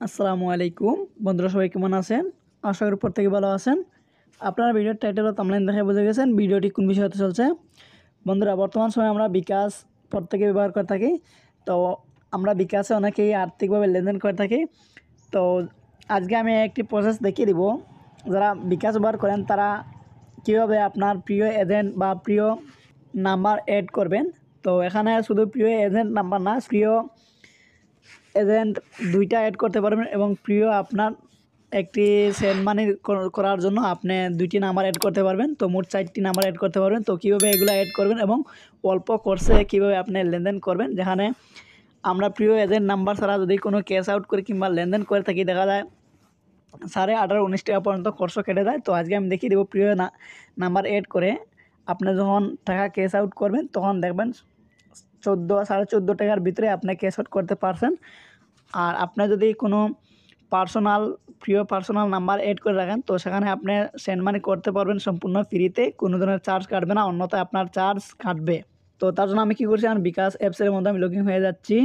আসসালামু আলাইকুম বন্ধুরা, সবাই কেমন আছেন? আশা করি প্রত্যেকে ভালো আছেন। আপনারা ভিডিওর টাইটেল ও থাম্বনেল দেখে বুঝে গেছেন ভিডিওটি কোন বিষয়ে হতে চলছে। বন্ধুরা, বর্তমান সময়ে আমরা বিকাশ প্রত্যেকে ব্যবহার করে থাকি। তো আমরা বিকাশে অনেকেই আর্থিকভাবে লেনদেন করে থাকি। তো আজকে আমি একটি প্রসেস দেখিয়ে দিব, যারা বিকাশ ব্যবহার করেন তারা কীভাবে আপনার প্রিয় এজেন্ট বা প্রিয় নাম্বার অ্যাড করবেন। তো এখানে শুধু প্রিয় এজেন্ট নাম্বার না, প্রিয় এজেন্ট দুইটা অ্যাড করতে পারবেন এবং প্রিয় আপনার একটি সেন্ড মানি করার জন্য আপনি দুইটি নাম্বার অ্যাড করতে পারবেন। তো মোট 4টি নাম্বার অ্যাড করতে পারবেন। তো কীভাবে এগুলো অ্যাড করবেন এবং অল্প কোর্সে কীভাবে আপনি লেনদেন করবেন, যেখানে আমরা প্রিয় এজেন্ট নাম্বার ছাড়া যদি কোনো ক্যাশ আউট করে কিংবা লেনদেন করে থাকি, দেখা যায় 18.5-19 টাকা পর্যন্ত খরচ কেটে যায়। তো আজকে আমি দেখিয়ে দেবো প্রিয় নাম্বার অ্যাড করে আপনি যখন টাকা ক্যাশ আউট করবেন তখন দেখবেন 14.5 টাকার ভিতরে আপনি ক্যাশ আউট করতে পারছেন। আর আপনি যদি কোনো প্রিয় পার্সোনাল নাম্বার অ্যাড করে রাখেন, তো সেখানে আপনি সেন্ড মানি করতে পারবেন সম্পূর্ণ ফ্রিতে, কোনো ধরনের চার্জ কাটবে না, অন্যথায় আপনার চার্জ কাটবে। তো তার জন্য আমি কী করছি, আমার বিকাশ অ্যাপসের মধ্যে আমি লগইন হয়ে যাচ্ছি।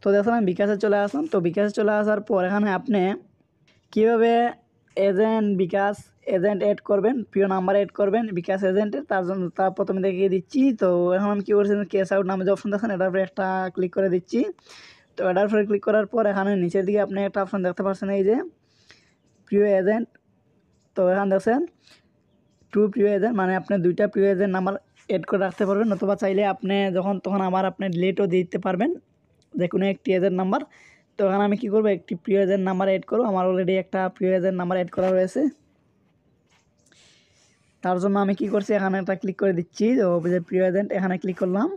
তো দেখুন আমি বিকাশে চলে আসলাম। তো বিকাশে চলে আসার পর এখানে আপনি কীভাবে এজেন্ট অ্যাড করবেন, প্রিয় নাম্বার অ্যাড করবেন বিকাশ এজেন্টের, তার জন্য প্রথমে দেখিয়ে দিচ্ছি। তো এখন আমি কী করছি, ক্যাশ আউট নামে যে অপশন দেখেন এটার উপরে একটা ক্লিক করে দিচ্ছি। তো এটার উপরে ক্লিক করার পর এখানে নিচের দিকে আপনি একটা অপশন দেখতে পাচ্ছেন, এই যে প্রিয় এজেন্ট। তো এখানে দেখছেন প্রিয় এজেন্ট, মানে আপনি দুইটা প্রিয় এজেন্ট নাম্বার অ্যাড করে রাখতে পারবেন, অথবা চাইলে আপনি তখন আবার আপনি ডিলিটও দিতে পারবেন যে কোনো একটি এজেন্ট নাম্বার। তো এখানে আমি কী করবো, একটি প্রিয় এজেন্ট নাম্বার অ্যাড করবো। আমার অলরেডি একটা প্রিয় এজেন্ট নাম্বার অ্যাড করা রয়েছে। তার জন্য আমি কী করছি, এখানে একটা ক্লিক করে দিচ্ছি। তো যে প্রিয় এজেন্ট এখানে ক্লিক করলাম।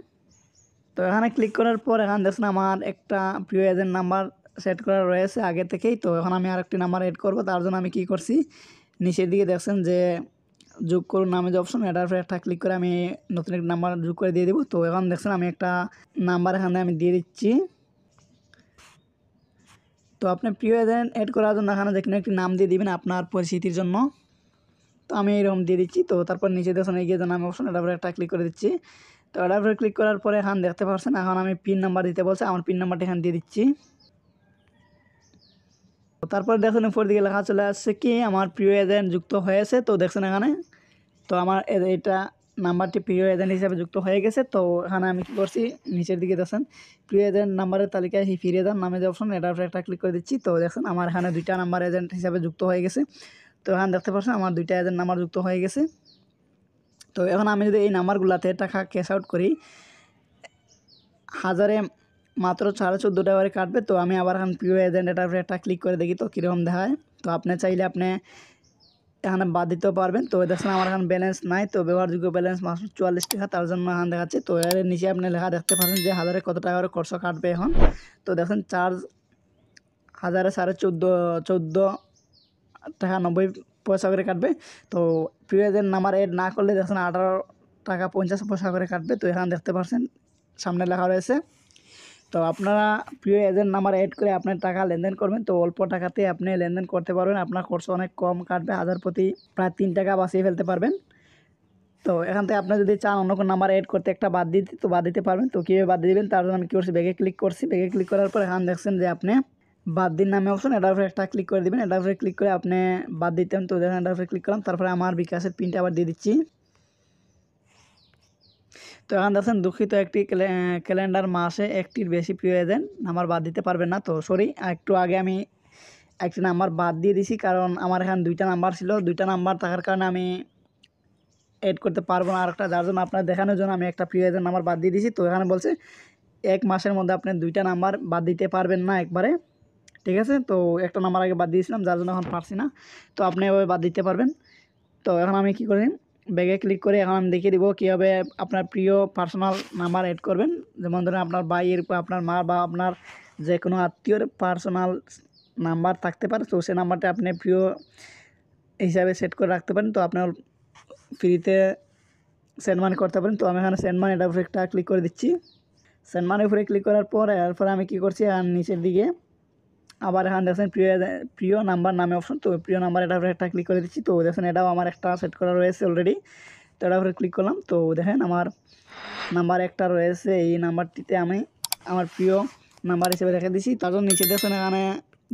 তো এখানে ক্লিক করার পর এখানে দেখছেন আমার একটা প্রিয় এজেন্ট নাম্বার সেট করা রয়েছে আগে থেকেই। তো এখন আমি আরেকটি নাম্বার অ্যাড করব। তার জন্য আমি কী করছি, নিচের দিকে দেখছেন যে যোগ করুন নামে যে অপশন, এটার উপরে একটা ক্লিক করে আমি নতুন একটা নাম্বার যোগ করে দিয়ে দেবো। তো এখন দেখছেন আমি একটা নাম্বার এখানে আমি দিয়ে দিচ্ছি। তো আপনি প্রিয় এজেন্ট অ্যাড করার জন্য এখানে যে কোনো একটি নাম দিয়ে দিবেন আপনার পরিচিতির জন্য। তো আমি এরকম দিয়ে দিচ্ছি। তো তারপর নিচে দেখছেন এগিয়ে যে নামে অপশন, এটার উপরে একটা ক্লিক করে দিচ্ছি। তো এটার উপরে ক্লিক করার পরে এখন দেখতে পাচ্ছেন এখন আমি পিন নাম্বার দিতে বলছে, আমার পিন নাম্বারটা এখানে দিয়ে দিচ্ছি। তারপর দেখুন উপর দিকে লেখা চলে আসছে কি আমার প্রিয় এজেন্ট যুক্ত হয়েছে। তো দেখছেন এখানে, তো আমার এটা নাম্বারটি প্রিয় এজেন্ট হিসাবে যুক্ত হয়ে গেছে। তো এখানে আমি কী করছি, নিচের দিকে দেখছেন প্রিয় এজেন্ট নাম্বারের তালিকায় ফিরে যান নামে যে অপশন, এটার উপরে একটা ক্লিক করে দিচ্ছি। তো দেখছেন আমার এখানে দুইটা নাম্বার এজেন্ট হিসাবে যুক্ত হয়ে গেছে। তো এখানে দেখতে পাচ্ছেন আমার দুইটা এজেন্ট নাম্বার যুক্ত হয়ে গেছে। তো এখন আমি যদি এই নাম্বারগুলোতে টাকা ক্যাশ আউট করি, হাজারে মাত্র 14.5 টাকা করে কাটবে। তো আমি আবার এখন প্রিয় এজেন্ট এটার উপরে একটা ক্লিক করে দেখি তো কীরকম দেখায়। তো আপনি চাইলে আপনি এখানে বাদ দিতেও পারবেন। তো দেখছেন আমার এখন ব্যালেন্স নাই, তো ব্যবহারযোগ্য ব্যালেন্স মাত্র 44 টাকা, তার জন্য এখানে দেখাচ্ছে। তো এর নিচে আপনি লেখা দেখতে পাচ্ছেন যে হাজারে কত টাকা করে খরচ কাটবে এখন। তো দেখেন চার্জ হাজারে 14.5 টাকা 90 পয়সা করে কাটবে। তো প্রিয় এজেন্ট নাম্বার অ্যাড না করলে দেখছেন 18 টাকা 50 পয়সা করে কাটবে। তো এখানে দেখতে পাচ্ছেন সামনে লেখা রয়েছে। তো আপনারা প্রিয় এজেন্ট নাম্বার অ্যাড করে আপনার টাকা লেনদেন করবেন, তো অল্প টাকাতে আপনি লেনদেন করতে পারবেন, আপনার খরচ অনেক কম কাটবে, হাজার প্রতি প্রায় 3 টাকা বাঁচিয়ে ফেলতে পারবেন। তো এখান থেকে আপনি যদি চান অন্য কোনো নাম্বার অ্যাড করতে একটা বাদ দিতে, তো বাদ দিতে পারবেন। তো কীভাবে বাদ দিয়ে দেবেন, তার জন্য আমি কী করছি, ব্যাগে ক্লিক করছি। ব্যাগে ক্লিক করার পর এখানে দেখছেন যে আপনি বাদ দিন নামে অপশন, এটার উপরে একটা ক্লিক করে দেবেন। এটার উপরে ক্লিক করে আপনি বাদ দিতেন। তো দেখেন এটার উপরে ক্লিক করলাম, তারপরে আমার বিকাশের পিনটা আবার দিয়ে দিচ্ছি। তো এখন দেখছেন দুঃখিত একটি ক্যালেন্ডার মাসে একটির বেশি প্রিয় এজেন্ট নাম্বার বাদ দিতে পারবেন না। তো সরি, একটু আগে আমি একটি নাম্বার বাদ দিয়ে দিছি, কারণ আমার এখানে দুইটা নাম্বার ছিল, দুইটা নাম্বার থাকার কারণে আমি অ্যাড করতে পারবো না আরেকটা, যার জন্য আপনার দেখানোর জন্য আমি একটা প্রিয় এজেন্ট নাম্বার বাদ দিয়ে দিছি। তো এখানে বলছে 1 মাসের মধ্যে আপনি দুইটা নাম্বার বাদ দিতে পারবেন না একবারে, ঠিক আছে। তো একটা নাম্বার আগে বাদ দিয়েছিলাম, যার জন্য এখন পারছি না। তো আপনি এভাবে বাদ দিতে পারবেন। তো এখন আমি কী করি, ব্যাগে ক্লিক করে এখন আমি দেখিয়ে দিব কীভাবে আপনার প্রিয় পার্সোনাল নাম্বার অ্যাড করবেন। যেমন ধরুন আপনার ভাইয়ের বা আপনার মা বা আপনার যে কোনো আত্মীয়র পার্সোনাল নাম্বার থাকতে পারে, তো সেই নাম্বারটা আপনি প্রিয় হিসাবে সেট করে রাখতে পারেন। তো আপনার ফ্রিতে সেন্ড মানি করতে পারেন। তো আমি এখানে সেন্ড মানি এটার উপরে একটা ক্লিক করে দিচ্ছি। সেন্ড মানির উপরে ক্লিক করার পর এরপরে আমি কী করছি, আর নিচের দিকে আবার এখানে দেখছেন প্রিয় নাম্বার নামে অপশন, তো প্রিয় নাম্বার এটার উপরে একটা ক্লিক করে দিচ্ছি। তো দেখছেন এটাও আমার একটা সেট করা রয়েছে অলরেডি। তো এটার উপরে ক্লিক করলাম। তো দেখেন আমার নাম্বার একটা রয়েছে, এই নাম্বারটিতে আমি আমার প্রিয় নাম্বার হিসেবে রেখে দিচ্ছি। তারপর নিচে দেখুন এখানে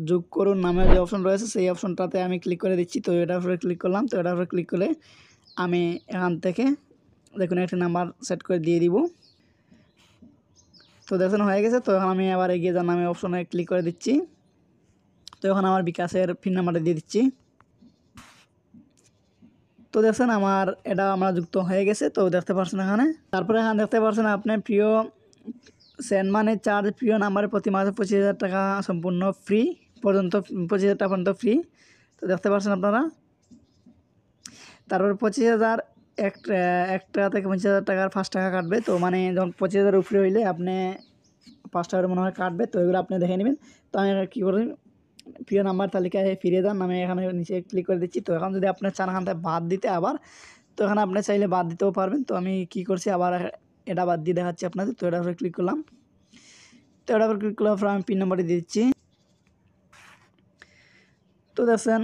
যোগ করুন নামের যে অপশন রয়েছে সেই অপশনটাতে আমি ক্লিক করে দিচ্ছি। তো এটার উপরে ক্লিক করলাম। তো এটার উপরে ক্লিক করলে আমি এখান থেকে দেখুন একটি নাম্বার সেট করে দিয়ে দিব। তো দেখুন হয়ে গেছে। তো এখন আমি আবার এগিয়ে যাওয়ার নামে অপশনে ক্লিক করে দিচ্ছি। তো এখন আমার বিকাশের পিন নাম্বারটা দিয়ে দিচ্ছি। তো দেখছেন আমার এটা আমরা যুক্ত হয়ে গেছে। তো দেখতে পাচ্ছেন এখানে, তারপরে এখানে দেখতে পাচ্ছেন আপনার প্রিয় সেন্ড মানি চার্জ প্রিয় নাম্বারে প্রতি মাসে 25,000 টাকা সম্পূর্ণ ফ্রি পর্যন্ত, 25,000 টাকা পর্যন্ত ফ্রি। তো দেখতে পাচ্ছেন আপনারা। তারপর 25,000 এক টাকা থেকে 25,000 টাকার 5 টাকা কাটবে। তো মানে যখন 25,000 উপরে হইলে আপনি 5 টাকার মনে হয় কাটবে। তো এগুলো আপনি দেখে নেবেন। তো আমি কী করি, প্রিয় নাম্বার তালিকায় ফিরে যান, আমি এখানে নিচে ক্লিক করে দিচ্ছি। তো এখন যদি আপনি চান এখান থেকে বাদ দিতে আবার, তো এখানে আপনি চাইলে বাদ দিতেও পারবেন। তো আমি কী করছি আবার এটা বাদ দিয়ে দেখাচ্ছি আপনাদের। তো এটার উপরে ক্লিক করলাম। তো এটার উপরে ক্লিক করার পর আমি পিন নাম্বারটি দিয়ে দিচ্ছি। তো দেখছেন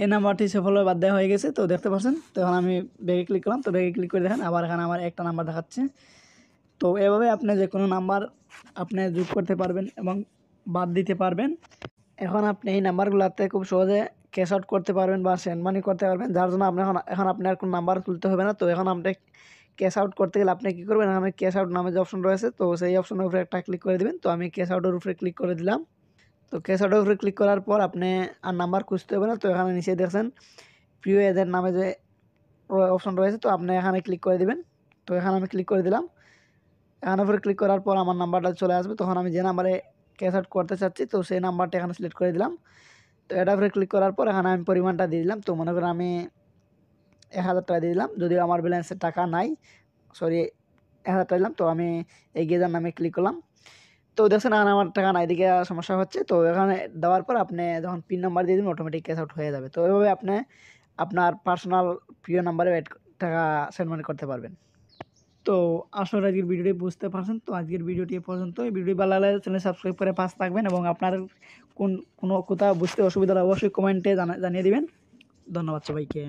এই নাম্বারটি সফলভাবে বাদ দেওয়া হয়ে গেছে। তো দেখতে পাচ্ছেন। তো এখন আমি ব্যাগে ক্লিক করলাম। তো ব্যাগে ক্লিক করে দেখেন আবার এখানে আমার একটা নাম্বার দেখাচ্ছে। তো এভাবে আপনি যে কোনো নাম্বার আপনি যোগ করতে পারবেন এবং বাদ দিতে পারবেন। এখন আপনি এই নাম্বারগুলোতে খুব সহজে ক্যাশ আউট করতে পারবেন বা সেন্ড মানি করতে পারবেন, যার জন্য আপনি এখন আপনার কোনো নাম্বার তুলতে হবে না। তো এখন আপনি ক্যাশ আউট করতে গেলে আপনি কী করবেন, এখানে ক্যাশ আউট নামে যে অপশন রয়েছে তো সেই অপশনের উপরে একটা ক্লিক করে দেবেন। তো আমি ক্যাশ আউটের উপরে ক্লিক করে দিলাম। তো ক্যাশ আউটের উপরে ক্লিক করার পর আপনি আর নাম্বার খুঁজতে হবে না। তো এখানে নিচে দেখছেন প্রিয় এজেন্ট নামে যে অপশন রয়েছে, তো আপনি এখানে ক্লিক করে দিবেন। তো এখানে আমি ক্লিক করে দিলাম। এখানে উপরে ক্লিক করার পর আমার নাম্বারটা চলে আসবে। তখন আমি যে নাম্বারে ক্যাশ আউট করতে চাচ্ছি তো সেই নাম্বারটা এখানে সিলেক্ট করে দিলাম। তো এটার উপরে ক্লিক করার পর এখানে আমি পরিমাণটা দিয়ে দিলাম। তো মনে করেন আমি 1,000 টাকা দিয়ে দিলাম, যদিও আমার ব্যালেন্সে টাকা নাই, সরি 1,000 টাকা দিলাম। তো আমি এগিয়ে যাওয়ার নামে ক্লিক করলাম। তো দেখছেন এখানে আমার টাকা নাই, এদিকে সমস্যা হচ্ছে। তো এখানে দেওয়ার পর আপনি যখন পিন নাম্বার দিয়ে দিবেন অটোমেটিক ক্যাশ আউট হয়ে যাবে। তো এভাবে আপনি আপনার পার্সোনাল প্রিয় নাম্বারে টাকা সেন্ড মানি করতে পারবেন। তো আসলে আজকের ভিডিওটি বুঝতে পারছেন। তো আজকের ভিডিওটি এ পর্যন্ত। এই ভিডিওটি ভালো লাগলে চ্যানেল সাবস্ক্রাইব করে পাশে থাকবেন এবং আপনার কোনো কোথাও বুঝতে অসুবিধা হলে অবশ্যই কমেন্টে জানিয়ে দিবেন। ধন্যবাদ সবাইকে।